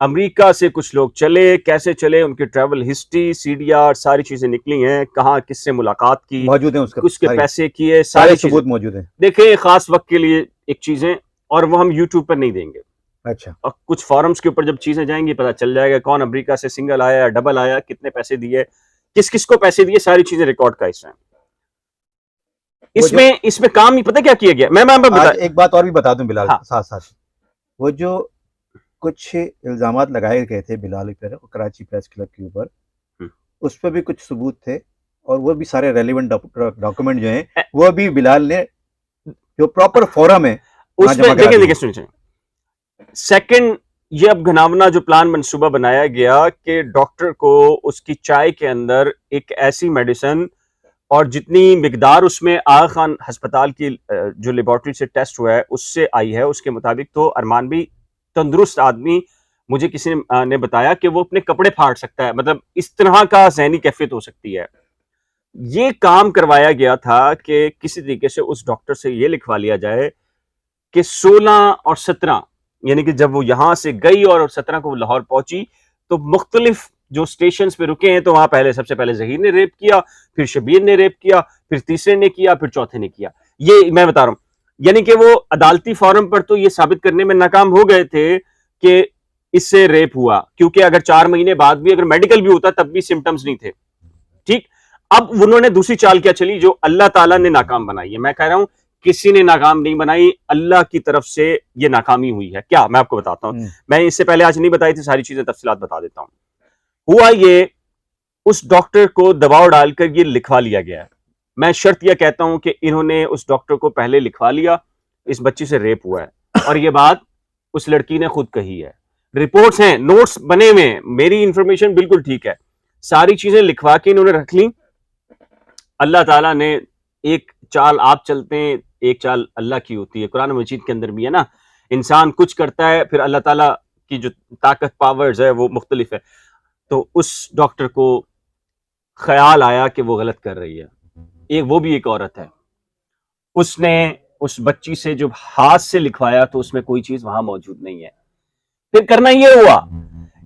امریکہ سے کچھ لوگ چلے, کیسے چلے, ان کی travel history, C D R, ساری چیزیں نکلی ہیں, کہاں کس سے ملاقات کی, موجود ہیں, کس کے پیسے کیے, سارے ساری چیزیں ثبوت موجود ہیں. دیکھیں خاص وقت کے لیے ایک چیزیں, اور وہ ہم یوٹیوب پر نہیں دیں گے. اچھا, اور کچھ فورمز کے اوپر جب چیزیں جائیں گی پتہ چل جائے گا کون امریکہ سے سنگل آیا, ڈبل آیا, کتنے پیسے دیے, کس کس کو پیسے دیے, ساری چیزیں ریکارڈ کا حصہ ہیں. اس میں کام ہی پتہ کیا کیا گیا. میں ایک بات اور بھی بتا دوں بلال, ساتھ ساتھ وہ جو کچھ الزامات لگائے گئے تھے بلال پر کراچی پریس کلب کے اوپر, اس پہ بھی کچھ ثبوت تھے, اور وہ بھی سارے ریلیونٹ ڈاکومنٹ جو ہیں وہ بھی بلال نے جو پراپر فورم ہے اس میں دیکھیں سنیں. سیکنڈ, یہ اب گھناونا جو پلان منصوبہ بنایا گیا کہ ڈاکٹر کو اس کی چائے کے اندر ایک ایسی میڈیسن, اور جتنی مقدار اس میں آغا خان ہسپتال کی جو لیبارٹری سے ٹیسٹ ہوا ہے اس سے آئی ہے, اس کے مطابق تو ارمان بھی تندرست آدمی, مجھے کسی نے بتایا کہ وہ اپنے کپڑے پھاڑ سکتا ہے, مطلب اس طرح کا ذہنی کیفیت ہو سکتی ہے. یہ کام کروایا گیا تھا کہ کسی طریقے سے اس ڈاکٹر سے یہ لکھوا لیا جائے کہ 16 اور 17 یعنی کہ جب وہ یہاں سے گئی اور 17 کو لاہور پہنچی تو مختلف جو سٹیشنز پہ رکے ہیں تو وہاں پہلے سب سے پہلے ظہیر نے ریپ کیا, پھر شبیر نے ریپ کیا, پھر تیسرے نے کیا, پھر چوتھے نے کیا. یہ میں بتا رہا ہوں, یعنی کہ وہ عدالتی فورم پر تو یہ ثابت کرنے میں ناکام ہو گئے تھے کہ اس سے ریپ ہوا, کیونکہ اگر 4 مہینے بعد بھی اگر میڈیکل بھی ہوتا تب بھی سمٹمز نہیں تھے. ٹھیک, اب انہوں نے دوسری چال کیا چلی جو اللہ تعالیٰ نے ناکام بنائی ہے. میں کہہ رہا ہوں کسی نے ناکام نہیں بنائی, اللہ کی طرف سے یہ ناکامی ہوئی ہے. کیا میں آپ کو بتاتا ہوں, میں اس سے پہلے آج نہیں بتائی تھی, ساری چیزیں تفصیلات بتا دیتا ہوں. ہوا یہ, اس ڈاکٹر کو دباؤ ڈال کر یہ لکھوا لیا گیا ہے. میں شرط یہ کہتا ہوں کہ انہوں نے اس ڈاکٹر کو پہلے لکھوا لیا اس بچی سے ریپ ہوا ہے, اور یہ بات اس لڑکی نے خود کہی ہے. رپورٹس ہیں, نوٹس بنے ہوئے ہیں, میری انفارمیشن بالکل ٹھیک ہے, ساری چیزیں لکھوا کے انہوں نے رکھ لی. اللہ تعالیٰ نے ایک چال آپ چلتے ہیں, ایک چال اللہ کی ہوتی ہے. قرآن مجید کے اندر بھی ہے نا, انسان کچھ کرتا ہے پھر اللہ تعالیٰ کی جو طاقت پاورز ہے وہ مختلف ہے. تو اس ڈاکٹر کو خیال آیا کہ وہ غلط کر رہی ہے, وہ بھی ایک عورت ہے. اس نے اس بچی سے جو ہاتھ سے لکھوایا تو اس میں کوئی چیز وہاں موجود نہیں ہے. پھر کرنا یہ ہوا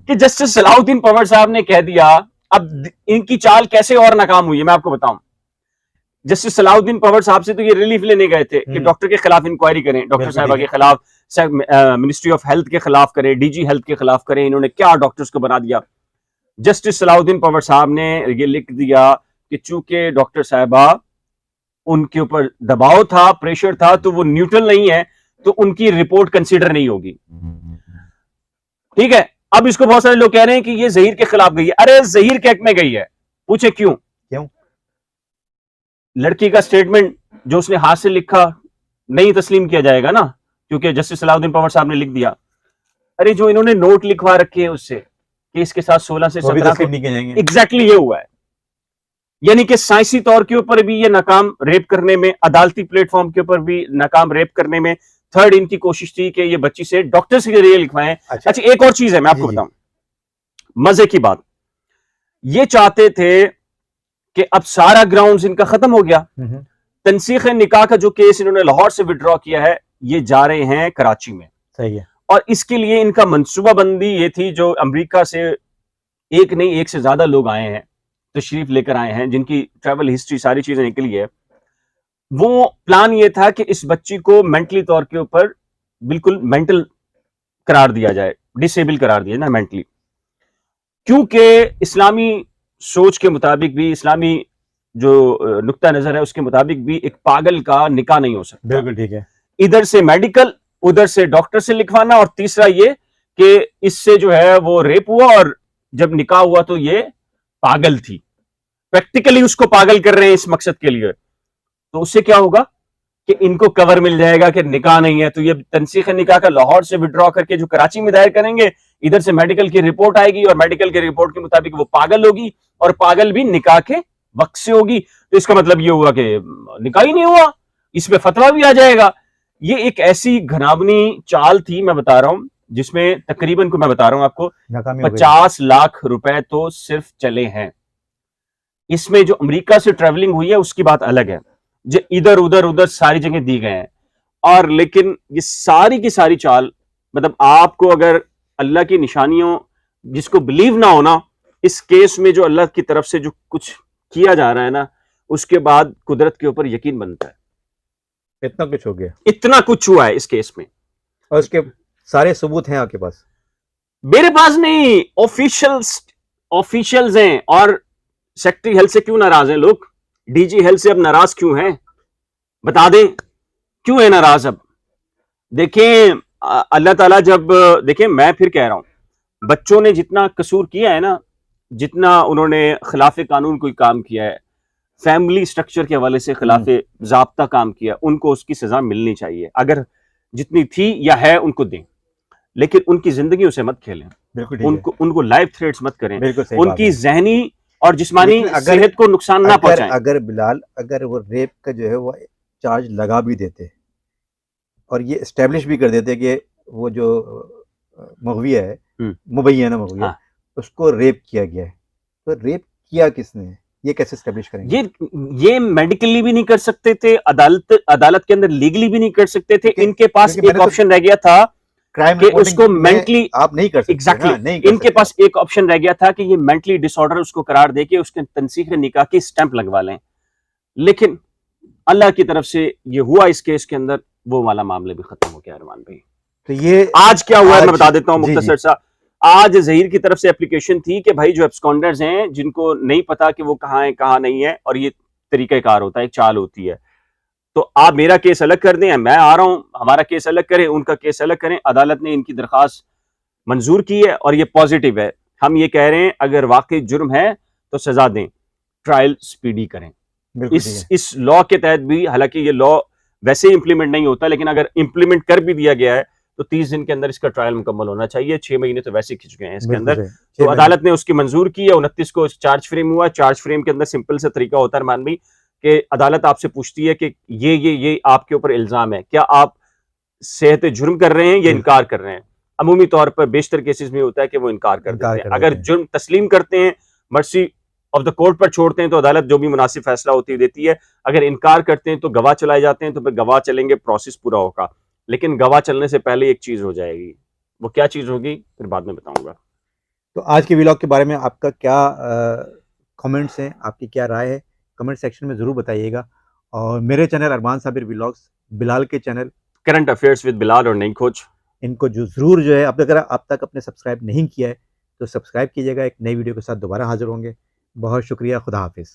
کہ جسٹس صلاح الدین پنور صاحب نے کہہ دیا, اب ان کی چال کیسے اور ناکام ہوئی ہے میں آپ کو بتاؤں. جسٹس صلاح الدین پنور صاحب سے تو یہ ریلیف لینے گئے تھے کہ ڈاکٹر کے خلاف انکوائری کریں, ڈاکٹر صاحبہ کے خلاف, منسٹری آف ہیلتھ کے خلاف کریں, ڈی جی ہیلتھ کے خلاف کریں. انہوں نے کیا ڈاکٹرز کو بنا دیا. جسٹس صلاح الدین پنور صاحب نے یہ لکھ دیا کہ چونکہ ڈاکٹر صاحبہ ان کے اوپر دباؤ تھا, پریشر تھا, تو وہ نیوٹرل نہیں ہے, تو ان کی رپورٹ کنسیڈر نہیں ہوگی. ٹھیک ہے, اب اس کو بہت سارے لوگ کہہ رہے ہیں کہ یہ ظہیر کے خلاف گئی ہے. ارے ظہیر کے حق میں گئی ہے, پوچھے کیوں؟ لڑکی کا سٹیٹمنٹ جو اس نے ہاتھ سے لکھا نہیں تسلیم کیا جائے گا نا, کیونکہ جسٹس صلاح الدین پنور صاحب نے لکھ دیا. ارے جو انہوں نے نوٹ لکھوا رکھے ہیں اس سے کہ اس کے ساتھ 16 سے 17 ایگزیکٹلی یہ ہوا ہے. یعنی کہ سائنسی طور کے اوپر بھی یہ ناکام ریپ کرنے میں, عدالتی پلیٹ فارم کے اوپر بھی ناکام ریپ کرنے میں. تھرڈ ان کی کوشش تھی کہ یہ بچی سے ڈاکٹر سے ذریعے لکھوائیں. اچھا ایک اور چیز ہے میں آپ کو بتاؤں, مزے کی بات, یہ چاہتے تھے کہ اب سارا گراؤنڈز ان کا ختم ہو گیا. تنسیخ نکاح کا جو کیس انہوں نے لاہور سے وڈرا کیا ہے یہ جا رہے ہیں کراچی میں. صحیح ہے, اور اس کے لیے ان کا منصوبہ بندی یہ تھی, جو امریکہ سے ایک نہیں ایک سے زیادہ لوگ آئے ہیں, تشریف لے کر آئے ہیں, جن کی ٹریول ہسٹری ساری چیزیں نکلی ہے. وہ پلان یہ تھا کہ اس بچی کو مینٹلی طور کے اوپر بالکل مینٹل قرار دیا جائے, ڈسیبل قرار دیا جائے مینٹلی, کیونکہ اسلامی سوچ کے مطابق بھی, اسلامی جو نقطہ نظر ہے اس کے مطابق بھی ایک پاگل کا نکاح نہیں ہو سکتا. بالکل ٹھیک ہے, ادھر سے میڈیکل, ادھر سے ڈاکٹر سے لکھوانا, اور تیسرا یہ کہ اس سے جو ہے وہ ریپ ہوا, اور جب نکاح ہوا تو یہ پاگل تھی. پریکٹیکلی اس کو پاگل کر رہے ہیں اس مقصد کے لیے. تو اس سے کیا ہوگا کہ ان کو کور مل جائے گا کہ نکاح نہیں ہے, تو یہ تنسیخ نکاح کا لاہور سے وڈرا کر کے جو کراچی میں دائر کریں گے, ادھر سے میڈیکل کی رپورٹ آئے گی, اور میڈیکل کی رپورٹ کے مطابق وہ پاگل ہوگی, اور پاگل بھی نکاح کے وقت سے ہوگی. تو اس کا مطلب یہ ہوا کہ نکاح ہی نہیں ہوا, اس پہ فتویٰ بھی آ جائے گا. یہ ایک ایسی گھناونی چال تھی میں بتا رہا ہوں, جس میں تقریباً کو میں بتا رہا ہوں آپ کو 50 لاکھ روپے تو صرف چلے ہیں. اس میں جو امریکہ سے ٹریولنگ ہوئی ہے اس کی بات الگ ہے, جو ادھر ادھر ساری جگہ دی گئے ہیں. اور لیکن یہ ساری کی ساری چال, مطلب آپ کو اگر اللہ کی نشانیوں جس کو بلیو نہ ہونا، اس کیس میں جو اللہ کی طرف سے جو کچھ کیا جا رہا ہے نا، اس کے بعد قدرت کے اوپر یقین بنتا ہے. اتنا کچھ ہو گیا، اتنا کچھ ہوا ہے اس کیس میں، اور اس کے سارے ثبوت ہیں آپ کے پاس؟ میرے پاس نہیں، آفیشلز ہیں. اور سیکٹری ہیلتھ سے کیوں ناراض ہیں لوگ؟ ڈی جی ہیلتھ سے اب ناراض کیوں ہیں؟ بتا دیں کیوں ہے ناراض. اب دیکھیں اللہ تعالیٰ جب دیکھیں، میں پھر کہہ رہا ہوں، بچوں نے جتنا قصور کیا ہے نا، جتنا انہوں نے خلاف قانون کوئی کام کیا ہے، فیملی سٹرکچر کے حوالے سے خلاف ضابطہ کام کیا، ان کو اس کی سزا ملنی چاہیے. اگر جتنی تھی یا ہے ان کو دیں، لیکن ان کی زندگیوں سے مت کھیلیں. ان کو لائف تھریٹس مت کریں، ان کی ذہنی اور جسمانی صحت کو نقصان نہ پہنچائیں. اگر بلال، اگر وہ ریپ کا جو ہے وہ چارج لگا بھی دیتے اور یہ اسٹیبلش بھی کر دیتے کہ وہ جو مغویہ ہے، مبینہ مغویہ، اس کو ریپ کیا گیا ہے، تو ریپ کیا کس نے؟ یہ کیسے اسٹیبلش کریں گے؟ یہ میڈیکلی بھی نہیں کر سکتے تھے، عدالت کے اندر لیگلی بھی نہیں کر سکتے تھے. ان کے پاس ایک آپشن رہ گیا تھا کہ اس کو مینٹلی، آپ نہیں کر سکتے. ایگزیکٹلی ان کے پاس ایک آپشن رہ گیا تھا کہ یہ مینٹلی ڈس آرڈر اس کو قرار دے کے اس کے تنسیخ نکاح کی سٹیمپ لگوا لیں. لیکن اللہ کی طرف سے یہ ہوا اس کیس کے اندر، وہ والا معاملہ بھی ختم ہو گیا ارمان بھائی. تو یہ آج کیا ہوا ہے میں بتا دیتا ہوں مختصر سا. آج ظہیر کی طرف سے اپلیکیشن تھی کہ بھائی جو ایبسکونڈرز ہیں، جن کو نہیں پتا کہ وہ کہاں ہیں کہاں نہیں ہے، اور یہ طریقہ کار ہوتا ہے، ایک چال ہوتی ہے، تو آپ میرا کیس الگ کر دیں، میں آ رہا ہوں، ہمارا کیس الگ کریں، ان کا کیس الگ کریں. عدالت نے ان کی درخواست منظور کی ہے اور یہ پازیٹیو ہے. ہم یہ کہہ رہے ہیں اگر واقعی جرم ہے تو سزا دیں، ٹرائل سپیڈی کریں. اس لاء کے تحت بھی، حالانکہ یہ لاء ویسے ہی امپلیمنٹ نہیں ہوتا، لیکن اگر امپلیمنٹ کر بھی دیا گیا ہے تو 30 دن کے اندر اس کا ٹرائل مکمل ہونا چاہیے. 6 مہینے تو ویسے کھنچ گئے ہیں اس کے اندر. تو عدالت نے اس کی منظور کی ہے. 29 کو چارج فریم ہوا. چارج فریم کے اندر سمپل سے طریقہ ہوتا ہے ارمان بھائی کہ عدالت آپ سے پوچھتی ہے کہ یہ آپ کے اوپر الزام ہے، کیا آپ صحت جرم کر رہے ہیں یا انکار کر رہے ہیں؟ عمومی طور پر بیشتر کیسز میں ہوتا ہے کہ وہ انکار کر دیتے ہیں. اگر جرم تسلیم کرتے ہیں، مرسی آف دا کورٹ پر چھوڑتے ہیں، تو عدالت جو بھی مناسب فیصلہ ہوتی دیتی ہے. اگر انکار کرتے ہیں تو گواہ چلائے جاتے ہیں، تو پھر گواہ چلیں گے، پروسیس پورا ہوگا. لیکن گواہ چلنے سے پہلے ایک چیز ہو جائے گی. وہ کیا چیز ہوگی پھر بعد میں بتاؤں گا. تو آج کے ویلاگ کے بارے میں آپ کا کیا کامنٹس ہیں، آپ کی کیا رائے ہے؟ کمنٹ سیکشن میں ضرور بتائیے گا. اور میرے چینل ارمان صابر ویلاگس، بلال کے چینل کرنٹ افیئرس ود بلال اور نئی کھوج، ان کو ضرور جو ہے، اگر اب تک اپنے سبسکرائب نہیں کیا ہے تو سبسکرائب کیجیے گا. ایک نئی ویڈیو کے ساتھ دوبارہ حاضر ہوں گے. بہت شکریہ. خدا حافظ.